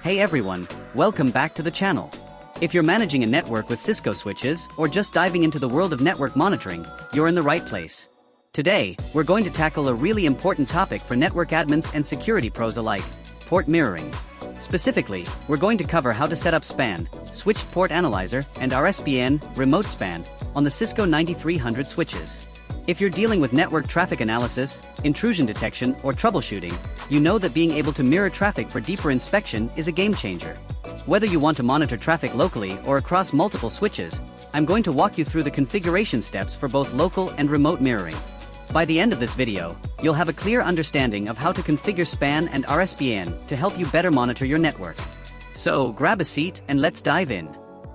Hey everyone, welcome back to the channel. If you're managing a network with Cisco switches or just diving into the world of network monitoring, you're in the right place. Today, we're going to tackle a really important topic for network admins and security pros alike: port mirroring. Specifically, we're going to cover how to set up SPAN, Switched Port Analyzer, and RSPAN, Remote SPAN, on the Cisco 9300 switches. If you're dealing with network traffic analysis, intrusion detection, or troubleshooting, you know that being able to mirror traffic for deeper inspection is a game changer. Whether you want to monitor traffic locally or across multiple switches, I'm going to walk you through the configuration steps for both local and remote mirroring. By the end of this video, you'll have a clear understanding of how to configure SPAN and RSPAN to help you better monitor your network. So grab a seat and let's dive in.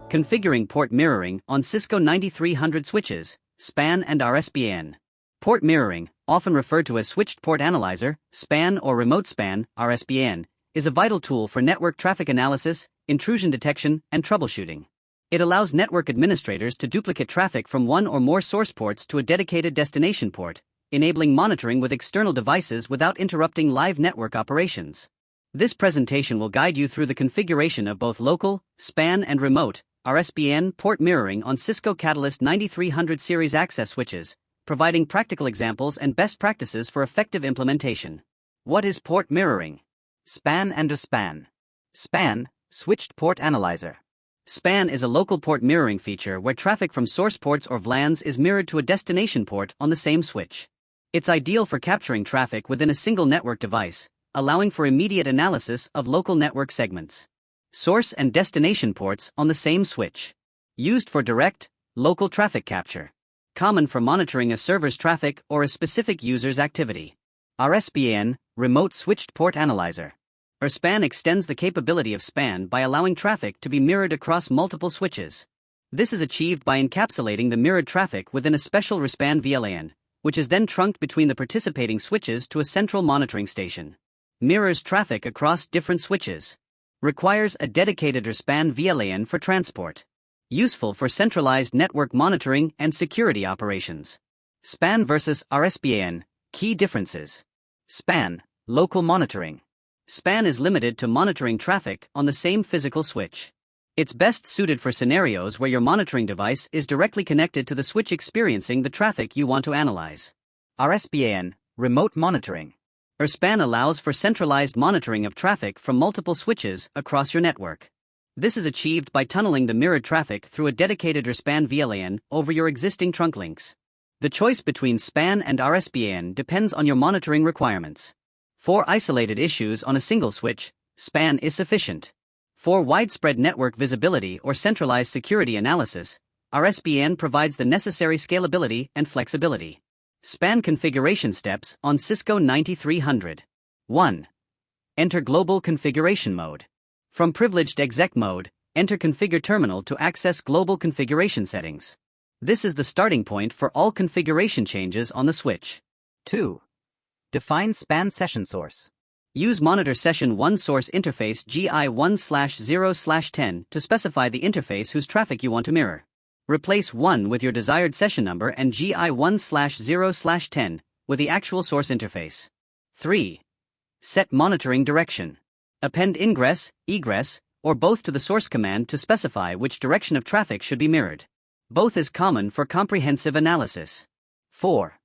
Configuring port mirroring on Cisco 9300 switches, SPAN and RSPAN. Port mirroring, often referred to as Switched Port Analyzer, SPAN or Remote SPAN, RSPAN, is a vital tool for network traffic analysis, intrusion detection, and troubleshooting. It allows network administrators to duplicate traffic from one or more source ports to a dedicated destination port, enabling monitoring with external devices without interrupting live network operations. This presentation will guide you through the configuration of both local, SPAN and remote, RSPAN port mirroring on Cisco Catalyst 9300 series access switches, providing practical examples and best practices for effective implementation. What is port mirroring? SPAN and RSPAN. SPAN, Switched Port Analyzer. SPAN is a local port mirroring feature where traffic from source ports or VLANs is mirrored to a destination port on the same switch. It's ideal for capturing traffic within a single network device, allowing for immediate analysis of local network segments. Source and destination ports on the same switch. Used for direct, local traffic capture. Common for monitoring a server's traffic or a specific user's activity. RSPAN, Remote Switched Port Analyzer. RSPAN extends the capability of SPAN by allowing traffic to be mirrored across multiple switches. This is achieved by encapsulating the mirrored traffic within a special RSPAN VLAN, which is then trunked between the participating switches to a central monitoring station. Mirrors traffic across different switches. Requires a dedicated RSPAN VLAN for transport. Useful for centralized network monitoring and security operations. SPAN versus RSPAN, key differences. SPAN, local monitoring. SPAN is limited to monitoring traffic on the same physical switch. It's best suited for scenarios where your monitoring device is directly connected to the switch experiencing the traffic you want to analyze. RSPAN, remote monitoring. RSPAN allows for centralized monitoring of traffic from multiple switches across your network. This is achieved by tunneling the mirrored traffic through a dedicated RSPAN VLAN over your existing trunk links. The choice between SPAN and RSPAN depends on your monitoring requirements. For isolated issues on a single switch, SPAN is sufficient. For widespread network visibility or centralized security analysis, RSPAN provides the necessary scalability and flexibility. SPAN configuration steps on Cisco 9300. 1. Enter Global Configuration Mode. From Privileged Exec Mode, enter Configure Terminal to access global configuration settings. This is the starting point for all configuration changes on the switch. 2. Define SPAN session source. Use Monitor Session 1 source interface GI1/0/10 to specify the interface whose traffic you want to mirror. Replace 1 with your desired session number and GI1/0/10 with the actual source interface. 3. Set monitoring direction. Append ingress, egress, or both to the source command to specify which direction of traffic should be mirrored. Both is common for comprehensive analysis. 4.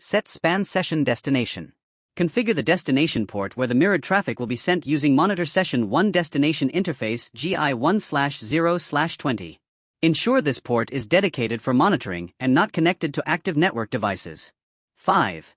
Set SPAN session destination. Configure the destination port where the mirrored traffic will be sent using Monitor Session 1 destination interface GI1/0/20. Ensure this port is dedicated for monitoring and not connected to active network devices. 5.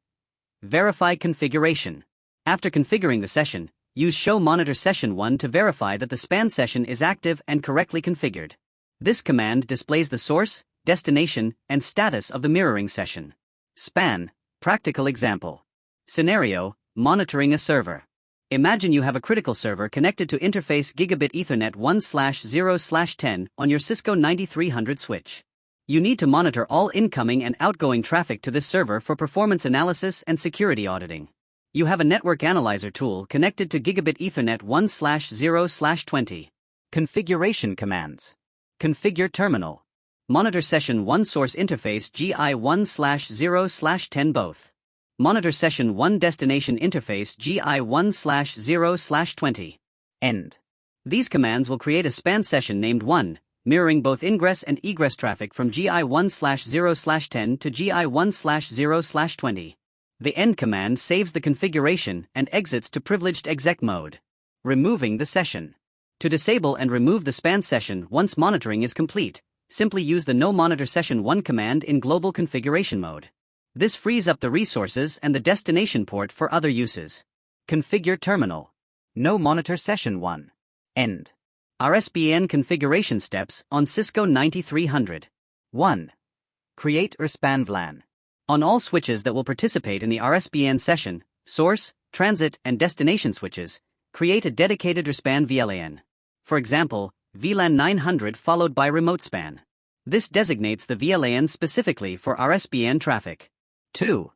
Verify configuration. After configuring the session, use Show Monitor Session 1 to verify that the SPAN session is active and correctly configured. This command displays the source, destination, and status of the mirroring session. SPAN, practical example. Scenario, monitoring a server. Imagine you have a critical server connected to interface Gigabit Ethernet 1/0/10 on your Cisco 9300 switch. You need to monitor all incoming and outgoing traffic to this server for performance analysis and security auditing. You have a network analyzer tool connected to Gigabit Ethernet 1/0/20. Configuration commands. Configure terminal. Monitor Session 1 source interface GI1/0/10 both. Monitor Session 1 destination interface GI1/0/20. End. These commands will create a SPAN session named 1, mirroring both ingress and egress traffic from GI1/0/10 to GI1/0/20. The end command saves the configuration and exits to privileged exec mode, removing the session. To disable and remove the SPAN session once monitoring is complete, simply use the No Monitor Session 1 command in global configuration mode. This frees up the resources and the destination port for other uses. Configure terminal. No Monitor Session 1. End. RSPAN configuration steps on Cisco 9300. 1. Create RSPAN VLAN. On all switches that will participate in the RSPAN session, source, transit, and destination switches, create a dedicated RSPAN VLAN. For example, VLAN 900 followed by remote SPAN. This designates the VLAN specifically for RSPAN traffic. 2.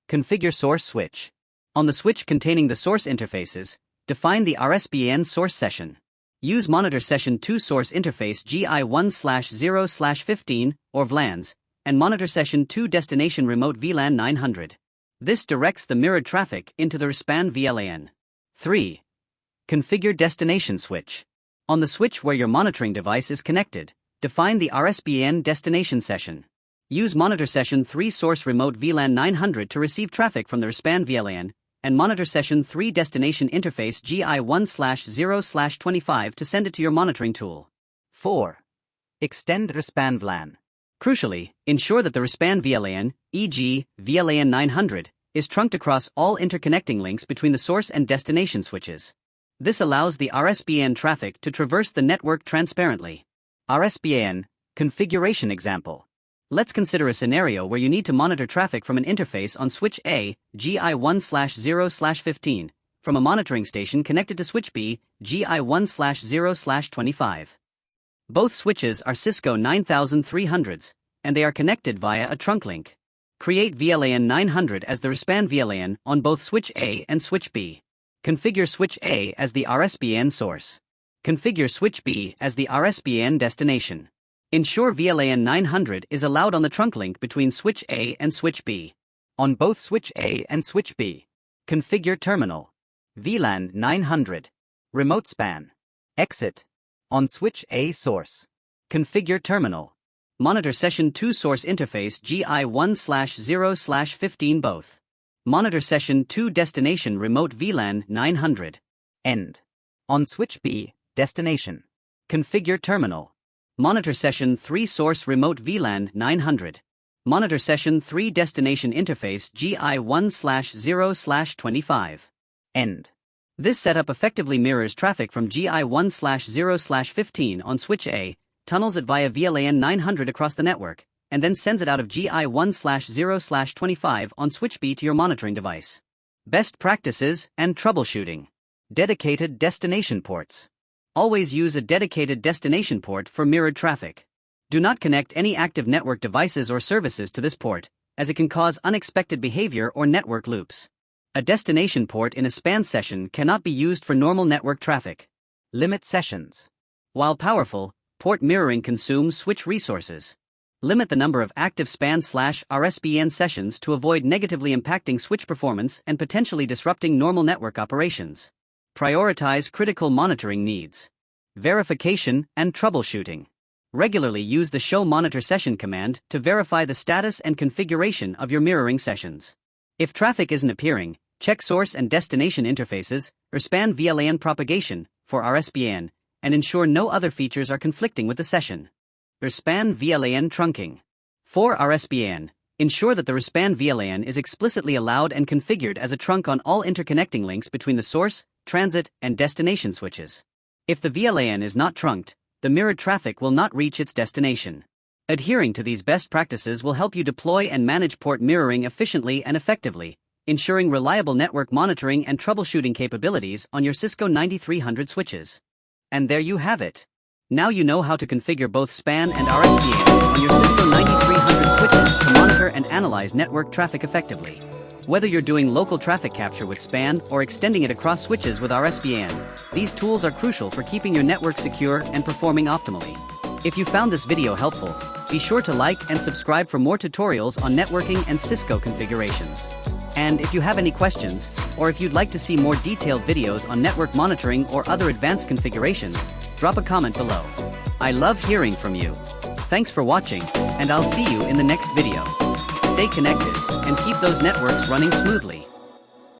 Configure source switch. On the switch containing the source interfaces, define the RSPAN source session. Use monitor session 2 source interface GI1/0/15 or VLANs, and monitor session 2 destination remote VLAN 900. This directs the mirrored traffic into the RSPAN VLAN. 3. Configure destination switch. On the switch where your monitoring device is connected, define the RSPAN destination session. Use monitor session 3 source remote VLAN 900 to receive traffic from the RSPAN VLAN, and monitor session 3 destination interface GI1/0/25 to send it to your monitoring tool. 4. Extend RSPAN VLAN. Crucially, ensure that the RSPAN VLAN, e.g., VLAN 900, is trunked across all interconnecting links between the source and destination switches. This allows the RSPAN traffic to traverse the network transparently. RSPAN configuration example. Let's consider a scenario where you need to monitor traffic from an interface on switch A, GI1/0/15, from a monitoring station connected to switch B, GI1/0/25. Both switches are Cisco 9300s, and they are connected via a trunk link. Create VLAN 900 as the RSPAN VLAN on both switch A and switch B. Configure switch A as the RSPAN source. Configure switch B as the RSPAN destination. Ensure VLAN 900 is allowed on the trunk link between switch A and switch B. On both switch A and switch B. Configure terminal. VLAN 900. Remote SPAN. Exit. On switch A source. Configure terminal. Monitor session 2 source interface GI1/0/15 both. Monitor session 2 destination remote VLAN 900. End. On switch B, destination. Configure terminal. Monitor session 3 source remote VLAN 900. Monitor session 3 destination interface GI1/0/25. End. This setup effectively mirrors traffic from GI1/0/15 on switch A, tunnels it via VLAN 900 across the network, and then sends it out of GI1/0/25 on switch B to your monitoring device. Best practices and troubleshooting. Dedicated destination ports. Always use a dedicated destination port for mirrored traffic. Do not connect any active network devices or services to this port, as it can cause unexpected behavior or network loops. A destination port in a SPAN session cannot be used for normal network traffic. Limit sessions. While powerful, port mirroring consumes switch resources. Limit the number of active SPAN/RSPAN sessions to avoid negatively impacting switch performance and potentially disrupting normal network operations. Prioritize critical monitoring needs. Verification and troubleshooting. Regularly use the Show Monitor Session command to verify the status and configuration of your mirroring sessions. If traffic isn't appearing, check source and destination interfaces, RSPAN VLAN propagation, for RSPAN, and ensure no other features are conflicting with the session. RSPAN VLAN trunking. For RSPAN, ensure that the RSPAN VLAN is explicitly allowed and configured as a trunk on all interconnecting links between the source, transit, and destination switches. If the VLAN is not trunked, the mirrored traffic will not reach its destination. Adhering to these best practices will help you deploy and manage port mirroring efficiently and effectively, ensuring reliable network monitoring and troubleshooting capabilities on your Cisco 9300 switches. And there you have it. Now you know how to configure both SPAN and RSPAN on your Cisco 9300 switches to monitor and analyze network traffic effectively. Whether you're doing local traffic capture with SPAN or extending it across switches with RSPAN, these tools are crucial for keeping your network secure and performing optimally. If you found this video helpful, be sure to like and subscribe for more tutorials on networking and Cisco configurations. And if you have any questions, or if you'd like to see more detailed videos on network monitoring or other advanced configurations, drop a comment below. I love hearing from you. Thanks for watching, and I'll see you in the next video. Stay connected, and keep those networks running smoothly.